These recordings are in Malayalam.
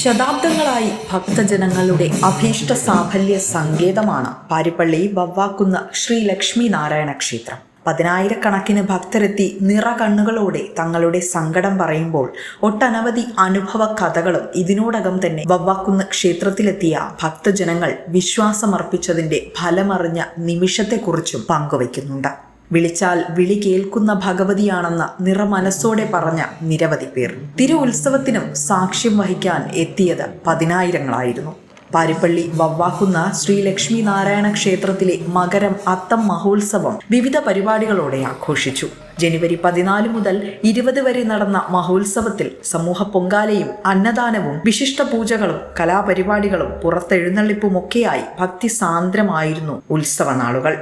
ശതാബ്ദങ്ങളായി ഭക്തജനങ്ങളുടെ അഭീഷ്ട സാഫല്യ സങ്കേതമാണ് പാരിപ്പള്ളി വവ്വാക്കുന്ന് ശ്രീ ലക്ഷ്മി നാരായണ ക്ഷേത്രം. പതിനായിരക്കണക്കിന് ഭക്തരെത്തി നിറകണ്ണുകളോടെ തങ്ങളുടെ സങ്കടം പറയുമ്പോൾ ഒട്ടനവധി അനുഭവ കഥകളും ഇതിനോടകം തന്നെ വവ്വാക്കുന്ന് ക്ഷേത്രത്തിലെത്തിയ ഭക്തജനങ്ങൾ വിശ്വാസമർപ്പിച്ചതിന്റെ ഫലമറിഞ്ഞ നിമിഷത്തെക്കുറിച്ചും പങ്കുവയ്ക്കുന്നുണ്ട്. വിളിച്ചാൽ വിളി കേൾക്കുന്ന ഭഗവതിയാണെന്ന് നിറമനസ്സോടെ പറഞ്ഞ നിരവധി പേർ തിരു ഉത്സവത്തിനും സാക്ഷ്യം വഹിക്കാൻ എത്തിയത് പതിനായിരങ്ങളായിരുന്നു. പാരിപ്പള്ളി വവ്വാക്കുന്ന് ശ്രീ ലക്ഷ്മി നാരായണ ക്ഷേത്രത്തിലെ മകരം അത്തം മഹോത്സവം വിവിധ പരിപാടികളോടെ ആഘോഷിച്ചു. ജനുവരി 14 മുതൽ 20 വരെ നടന്ന മഹോത്സവത്തിൽ സമൂഹ പൊങ്കാലയും അന്നദാനവും വിശിഷ്ട പൂജകളും കലാപരിപാടികളും പുറത്തെഴുന്നള്ളിപ്പുമൊക്കെയായി ഭക്തിസാന്ദ്രമായിരുന്നു ഉത്സവ നാളുകൾ.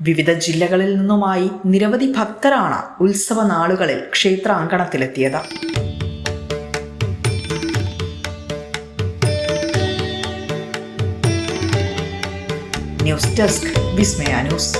വിവിധ ജില്ലകളിൽ നിന്നുമായി നിരവധി ഭക്തരാണ് ഉത്സവ നാളുകളിൽ ക്ഷേത്രാങ്കണത്തിലെത്തിയത്. ന്യൂസ് ഡെസ്ക് വിസ്മയ ന്യൂസ്.